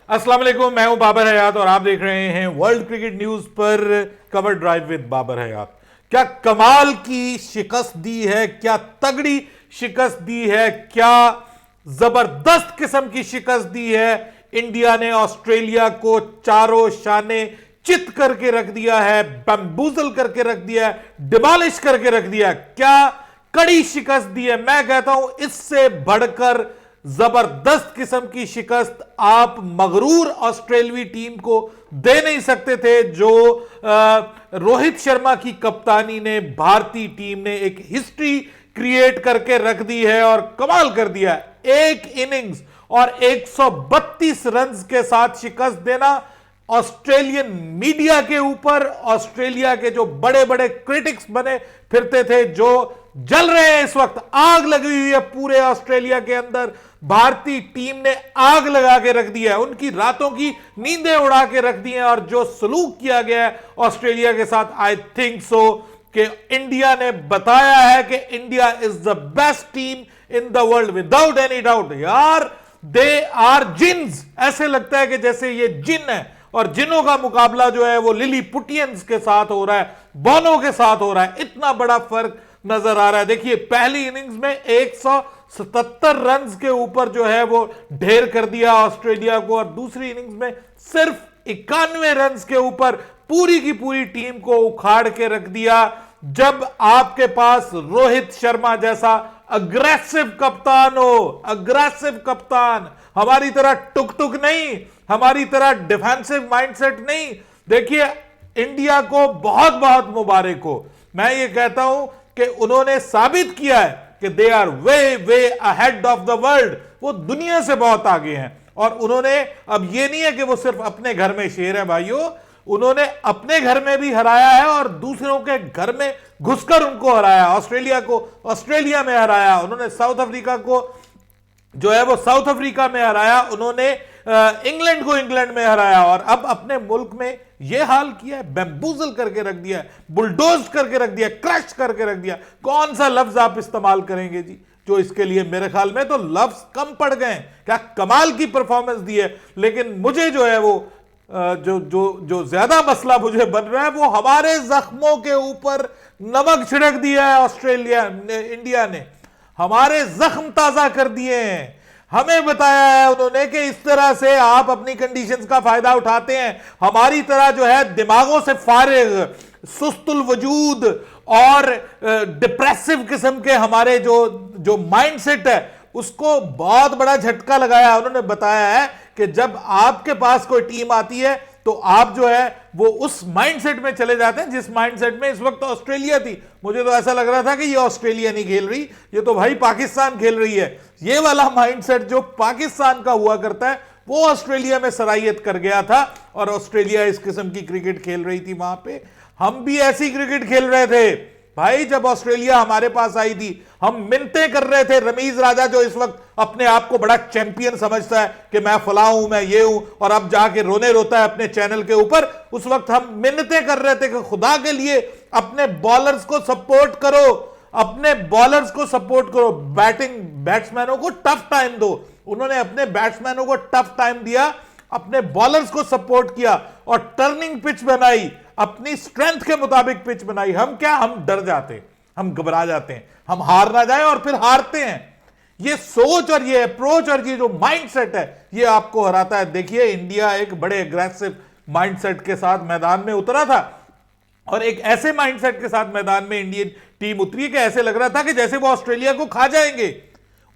अस्सलाम वालेकुम, मैं हूं बाबर हयात और आप देख रहे हैं वर्ल्ड क्रिकेट न्यूज पर कवर ड्राइव विद बाबर हयात। क्या कमाल की शिकस्त दी है, क्या तगड़ी शिकस्त दी है, क्या जबरदस्त किस्म की शिकस्त दी है। इंडिया ने ऑस्ट्रेलिया को चारों शाने चित करके रख दिया है, बम्बूजल करके रख दिया है, डिमोलिश करके रख दिया है। क्या कड़ी शिकस्त दी है। मैं कहता हूं इससे बढ़कर जबरदस्त किस्म की शिकस्त आप मगरूर ऑस्ट्रेलियाई टीम को दे नहीं सकते थे। जो रोहित शर्मा की कप्तानी ने भारतीय टीम ने एक हिस्ट्री क्रिएट करके रख दी है और कमाल कर दिया है। एक इनिंग्स और 132 रन के साथ शिकस्त देना ऑस्ट्रेलियन मीडिया के ऊपर, ऑस्ट्रेलिया के जो बड़े बड़े क्रिटिक्स बने फिरते थे, जो जल रहे हैं इस वक्त, आग लगी हुई है पूरे ऑस्ट्रेलिया के अंदर। भारतीय टीम ने आग लगा के रख दिया है, उनकी रातों की नींदें उड़ा के रख दी हैं। और जो सलूक किया गया है ऑस्ट्रेलिया के साथ, आई थिंक सो कि इंडिया ने बताया है कि India is the best team in the world without any doubt. यार दे आर जिन्स, ऐसे लगता है कि जैसे ये जिन है और जिनों का मुकाबला जो है वो लिली पुटियंस के साथ हो रहा है, बोनो के साथ हो रहा है। इतना बड़ा फर्क नजर आ रहा है। देखिए पहली इनिंग्स में 177 रन के ऊपर जो है वो ढेर कर दिया ऑस्ट्रेलिया को, और दूसरी इनिंग्स में सिर्फ 91 रन के ऊपर पूरी की पूरी टीम को उखाड़ के रख दिया। जब आपके पास रोहित शर्मा जैसा अग्रेसिव कप्तान हो, अग्रेसिव कप्तान, हमारी तरह टुक टुक नहीं, हमारी तरह डिफेंसिव माइंडसेट नहीं। देखिए इंडिया को बहुत बहुत मुबारक हो। मैं ये कहता हूं कि उन्होंने साबित किया है कि they are way way ahead of the world, वो दुनिया से बहुत आगे हैं। और उन्होंने, अब ये नहीं है कि वो सिर्फ अपने घर में शेर है भाइयों, उन्होंने अपने घर में भी हराया है और दूसरों के घर में घुसकर उनको हराया। ऑस्ट्रेलिया को ऑस्ट्रेलिया में हराया, उन्होंने साउथ अफ्रीका को जो है वो साउथ अफ्रीका में हराया, उन्होंने इंग्लैंड को इंग्लैंड में हराया, और अब अपने मुल्क में यह हाल किया है, बैम्बूजल करके रख दिया, बुलडोज करके रख दिया, क्रश करके रख दिया। कौन सा लफ्ज आप इस्तेमाल करेंगे जी जो इसके लिए? मेरे ख्याल में तो लफ्ज कम पड़ गए। क्या कमाल की परफॉर्मेंस दी है। लेकिन मुझे जो है वो जो जो जो ज्यादा मसला मुझे बन रहा है वो हमारे जख्मों के ऊपर नमक छिड़क दिया है ऑस्ट्रेलिया ने, इंडिया ने हमारे जख्म ताजा कर दिए हैं। हमें बताया है उन्होंने कि इस तरह से आप अपनी कंडीशंस का फायदा उठाते हैं। हमारी तरह जो है दिमागों से फारिग, सुस्तुल वजूद और डिप्रेसिव किस्म के हमारे जो जो माइंडसेट है उसको बहुत बड़ा झटका लगाया। उन्होंने बताया है कि जब आपके पास कोई टीम आती है तो आप जो है वो उस माइंडसेट में चले जाते हैं जिस माइंडसेट में इस वक्त ऑस्ट्रेलिया थी। मुझे तो ऐसा लग रहा था कि ये ऑस्ट्रेलिया नहीं खेल रही, ये तो भाई पाकिस्तान खेल रही है। ये वाला माइंडसेट जो पाकिस्तान का हुआ करता है वो ऑस्ट्रेलिया में सराहियत कर गया था और ऑस्ट्रेलिया इस किस्म की क्रिकेट खेल रही थी। वहां पे हम भी ऐसी क्रिकेट खेल रहे थे भाई। जब ऑस्ट्रेलिया हमारे पास आई थी हम मिन्नतें कर रहे थे। रमीज राजा जो इस वक्त अपने आप को बड़ा चैंपियन समझता है कि मैं फला हूं, मैं ये हूं, और अब जाके रोने रोता है अपने चैनल के ऊपर, उस वक्त हम मिन्नतें कर रहे थे कि खुदा के लिए अपने बॉलर्स को सपोर्ट करो, अपने बॉलर्स को सपोर्ट करो, बैट्समैनों को टफ टाइम दो। उन्होंने अपने बैट्समैनों को टफ टाइम दिया, अपने बॉलर्स को सपोर्ट किया और टर्निंग पिच बनाई, अपनी स्ट्रेंथ के मुताबिक पिच बनाई। हम क्या, हम डर जाते, हम घबरा जाते हैं, हम हार ना जाए और फिर हारते हैं। ये सोच और ये अप्रोच और ये जो माइंडसेट है ये आपको हराता है। देखिए इंडिया एक बड़े एग्रेसिव माइंडसेट के साथ मैदान में उतरा था और एक ऐसे माइंडसेट के साथ मैदान में इंडियन टीम उतरी कि ऐसे लग रहा था कि जैसे वो ऑस्ट्रेलिया को खा जाएंगे।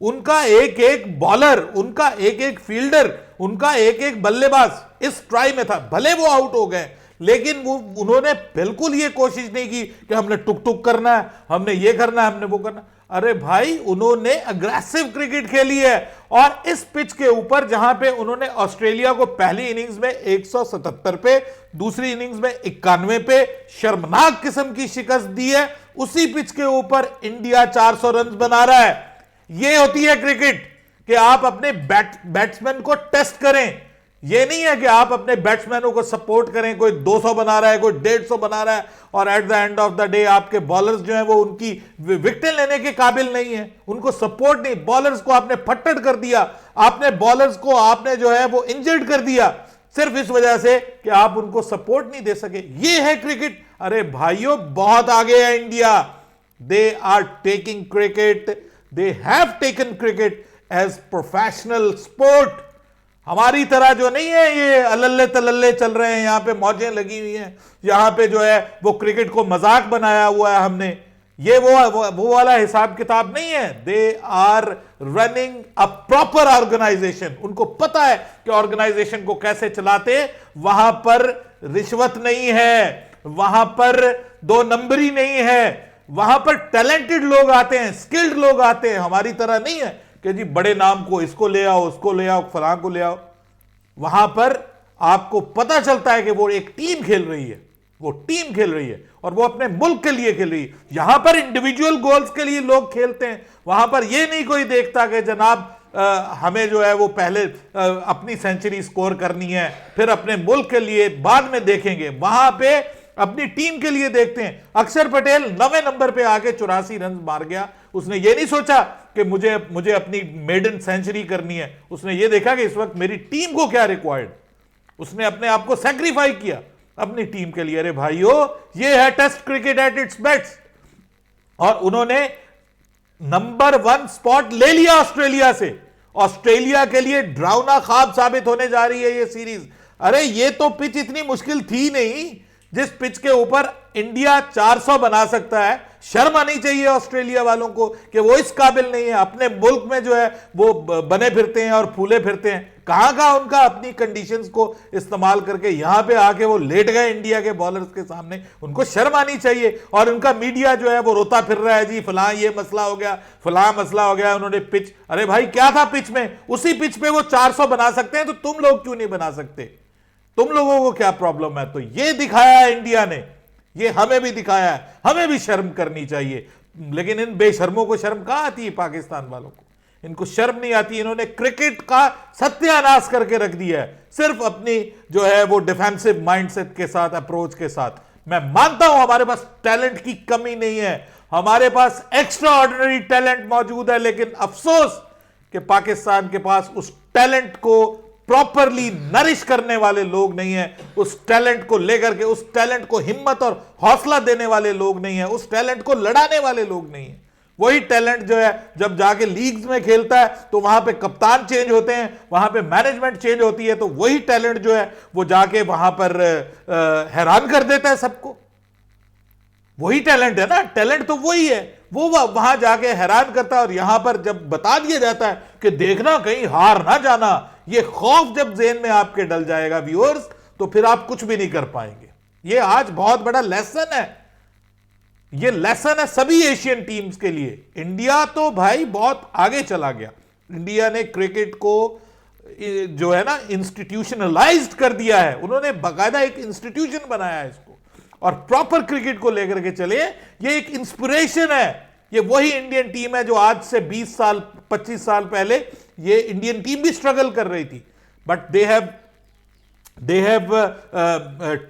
उनका एक एक बॉलर, उनका एक एक फील्डर, उनका एक एक बल्लेबाज इस ट्राई में था। भले वो आउट हो गए लेकिन वो उन्होंने बिल्कुल ये कोशिश नहीं की कि हमने टुक टुक करना है, हमने ये करना है, हमने वो करना। अरे भाई उन्होंने अग्रेसिव क्रिकेट खेली है और इस पिच के ऊपर जहां पे उन्होंने ऑस्ट्रेलिया को पहली इनिंग्स में 177 पे, दूसरी इनिंग्स में 91 पे शर्मनाक किस्म की शिकस्त दी है, उसी पिच के ऊपर इंडिया 400 रन बना रहा है। यह होती है क्रिकेट कि आप अपने बैट्समैन को टेस्ट करें ये नहीं है कि आप अपने बैट्समैनों को सपोर्ट करें, कोई 200 बना रहा है, कोई 150 बना रहा है, और at the end of the day आपके बॉलर्स जो हैं वो उनकी विकेटें लेने के काबिल नहीं है, उनको सपोर्ट नहीं। बॉलर्स को आपने फट्टड़ कर दिया, आपने बॉलर्स को आपने जो है वो इंजर्ड कर दिया, सिर्फ इस वजह से कि आप उनको सपोर्ट नहीं दे सके। ये है क्रिकेट। अरे भाइयों, बहुत आगे है India. They are taking cricket, they have taken cricket as professional sport. हमारी तरह जो नहीं है ये अल्ले तल्ले चल रहे हैं, यहां पे मौजें लगी हुई हैं, यहां पे जो है वो क्रिकेट को मजाक बनाया हुआ है हमने। ये वो वाला हिसाब किताब नहीं है। They are running a proper organisation. उनको पता है कि ऑर्गेनाइजेशन को कैसे चलाते। वहां पर रिश्वत नहीं है, वहां पर दो नंबरी नहीं है, वहां पर टैलेंटेड लोग आते हैं, स्किल्ड लोग आते हैं। हमारी तरह नहीं है कि जी बड़े नाम को इसको ले आओ, उसको ले आओ, फलां को ले आओ। वहां पर आपको पता चलता है कि वो एक टीम खेल रही है, वो टीम खेल रही है और वो अपने मुल्क के लिए खेल रही है। यहां पर इंडिविजुअल गोल्स के लिए लोग खेलते हैं, वहां पर ये नहीं कोई देखता कि जनाब हमें जो है वो पहले अपनी सेंचुरी स्कोर करनी है, फिर अपने मुल्क के लिए बाद में देखेंगे। वहां पे अपनी टीम के लिए देखते हैं। अक्षर पटेल 9वें नंबर पे आके 84 रन मार गया। उसने ये नहीं सोचा कि मुझे अपनी मेडन सेंचुरी करनी है, उसने ये देखा कि इस वक्त मेरी टीम को क्या रिक्वायर्ड। उसने अपने आप को सैक्रिफाई किया अपनी टीम के लिए। अरे भाइयों, ये है test cricket at its best. और उन्होंने नंबर 1 स्पॉट ले लिया ऑस्ट्रेलिया से। ऑस्ट्रेलिया के लिए ड्राउना ख्वाब साबित होने जा रही है ये सीरीज। अरे ये तो पिच इतनी मुश्किल थी नहीं जिस पिच के ऊपर इंडिया 400 बना सकता है। शर्म आनी चाहिए ऑस्ट्रेलिया वालों को कि वो इस काबिल नहीं है। अपने मुल्क में जो है वो बने फिरते हैं और फूले फिरते हैं। कहां का उनका अपनी कंडीशंस को इस्तेमाल करके यहां पे आके वो लेट गए इंडिया के बॉलर्स के सामने। उनको शर्म आनी चाहिए। और उनका मीडिया जो है वो रोता फिर रहा है, जी फलां ये मसला हो गया, फलां मसला हो गया, उन्होंने पिच। अरे भाई क्या था पिच में? उसी पिच पे वो 400 बना सकते हैं, तो तुम लोग क्यों नहीं बना सकते? तुम लोगों को क्या प्रॉब्लम है? तो ये दिखाया है इंडिया ने, ये हमें भी दिखाया है। हमें भी शर्म करनी चाहिए। लेकिन इन बेशर्मों को शर्म कहां आती है? पाकिस्तान वालों को इनको शर्म नहीं आती। इन्होंने क्रिकेट का सत्यानाश करके रख दिया है, सिर्फ अपनी जो है वो डिफेंसिव माइंडसेट के साथ, अप्रोच के साथ। मैं मानता हूं हमारे पास टैलेंट की कमी नहीं है, हमारे पास एक्स्ट्रा ऑर्डिनरी टैलेंट मौजूद है। लेकिन अफसोस कि पाकिस्तान के पास उस टैलेंट को प्रॉपरली नरिश करने वाले लोग नहीं है, उस टैलेंट को लेकर के, उस टैलेंट को हिम्मत और हौसला देने वाले लोग नहीं है, उस टैलेंट को लड़ाने वाले लोग नहीं है। वही टैलेंट जो है जब जाके लीग्स में खेलता है तो वहां पे कप्तान चेंज होते हैं, वहां पे मैनेजमेंट चेंज होती है, तो वही टैलेंट जो है वो जाके वहां पर हैरान कर देता है सबको। वही टैलेंट है ना, टैलेंट तो वही है, वो वहां जाके हैरान करता है। और यहां पर जब बता दिया जाता है कि देखना कहीं हार ना जाना, ये खौफ जब ज़हन में आपके डल जाएगा व्यूअर्स, तो फिर आप कुछ भी नहीं कर पाएंगे। ये आज बहुत बड़ा लेसन है, ये लेसन है सभी एशियन टीम्स के लिए। इंडिया तो भाई बहुत आगे चला गया। इंडिया ने क्रिकेट को जो है ना इंस्टीट्यूशनलाइज्ड कर दिया है। उन्होंने बाकायदा एक इंस्टीट्यूशन बनाया है इसको, और प्रॉपर क्रिकेट को लेकर के चले। ये एक इंस्पिरेशन है। ये वही इंडियन टीम है जो आज से 20 साल 25 साल पहले ये इंडियन टीम भी स्ट्रगल कर रही थी, but they have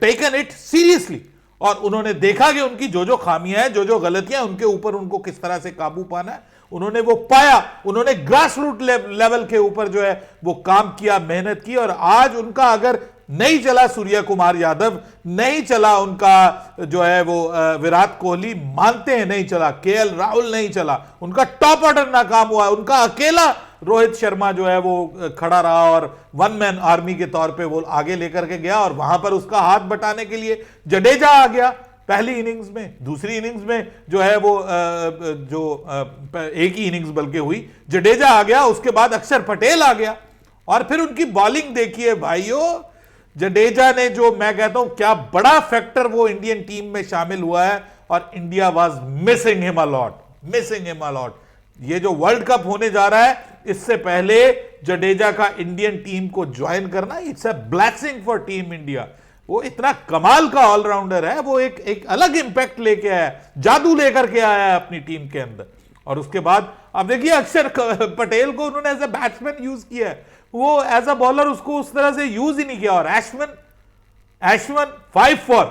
taken it seriously. और उन्होंने देखा कि उनकी जो खामियां हैं, जो गलतियां, उनके ऊपर उनको किस तरह से काबू पाना है, उन्होंने वो पाया। उन्होंने ग्रास रूट लेवल के ऊपर जो है वो काम किया, मेहनत की। और आज उनका अगर नहीं चला सूर्य कुमार यादव, नहीं चला उनका जो है वो विराट कोहली, मानते हैं नहीं चला, केएल राहुल नहीं चला, उनका टॉप ऑर्डर नाकाम हुआ, उनका अकेला रोहित शर्मा जो है वो खड़ा रहा और वन मैन आर्मी के तौर पे वो आगे लेकर के गया। और वहां पर उसका हाथ बटाने के लिए जडेजा आ गया पहली इनिंग्स में। दूसरी इनिंग्स में जो है वो एक ही इनिंग्स बल्कि हुई, जडेजा आ गया, उसके बाद अक्षर पटेल आ गया। और फिर उनकी बॉलिंग देखिए भाइयों, जडेजा ने जो, मैं कहता हूं क्या बड़ा फैक्टर वो इंडियन टीम में शामिल हुआ है। और India was missing him a lot. ये जो वर्ल्ड कप होने जा रहा है, इससे पहले जडेजा का इंडियन टीम को ज्वाइन करना, it's a blessing for team India. वो इतना कमाल का ऑलराउंडर है, वो एक अलग इंपैक्ट लेके आया, जादू लेकर के आया है अपनी टीम के अंदर। और उसके बाद अब देखिए अक्षर पटेल को उन्होंने एज ए बैट्समैन यूज किया है। वो एज अ बॉलर उसको उस तरह से यूज ही नहीं किया। और एशवन 5 फॉर,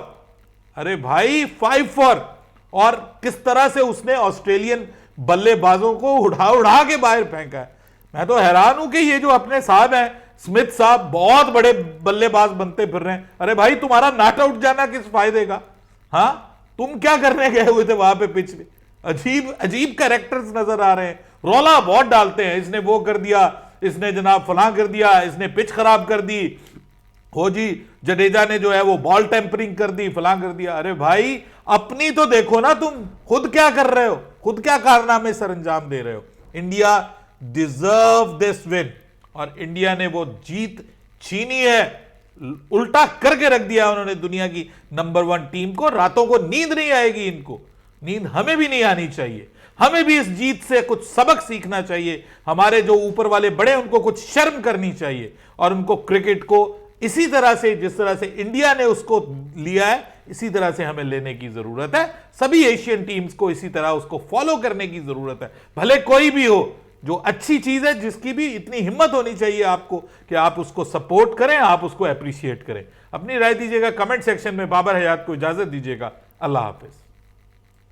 अरे भाई 5 फॉर, और किस तरह से उसने ऑस्ट्रेलियन बल्लेबाजों को उड़ा उड़ा के बाहर फेंका है। मैं तो हैरान हूं कि ये जो अपने साहब हैं स्मिथ साहब, बहुत बड़े बल्लेबाज बनते फिर रहे हैं। अरे भाई तुम्हारा नॉट आउट जाना किस फायदे का? हाँ, तुम क्या करने गए हुए थे वहां पे पिच पे? अजीब अजीब कैरेक्टर्स नजर आ रहे हैं, रौला बहुत डालते हैं, इसने वो कर दिया, इसने जनाब फलां कर दिया, इसने पिच खराब कर दी, हो जी जडेजा ने जो है वो बॉल टेम्परिंग कर दी, फलां कर दिया। अरे भाई अपनी तो देखो ना, तुम खुद क्या कर रहे हो, खुद क्या कारनामे सर अंजाम दे रहे हो। इंडिया डिजर्व दिस विन, और इंडिया ने वो जीत छीनी है, उल्टा करके रख दिया उन्होंने दुनिया की नंबर 1 टीम को। रातों को नींद नहीं आएगी इनको, नींद हमें भी नहीं आनी चाहिए। हमें भी इस जीत से कुछ सबक सीखना चाहिए। हमारे जो ऊपर वाले बड़े उनको कुछ शर्म करनी चाहिए, और उनको क्रिकेट को इसी तरह से, जिस तरह से इंडिया ने उसको लिया है, इसी तरह से हमें लेने की जरूरत है। सभी एशियन टीम्स को इसी तरह उसको फॉलो करने की जरूरत है, भले कोई भी हो। जो अच्छी चीज है, जिसकी भी इतनी हिम्मत होनी चाहिए आपको कि आप उसको सपोर्ट करें, आप उसको अप्रिशिएट करें। अपनी राय दीजिएगा कमेंट सेक्शन में। बाबर हयात को इजाजत दीजिएगा। अल्लाह हाफिज।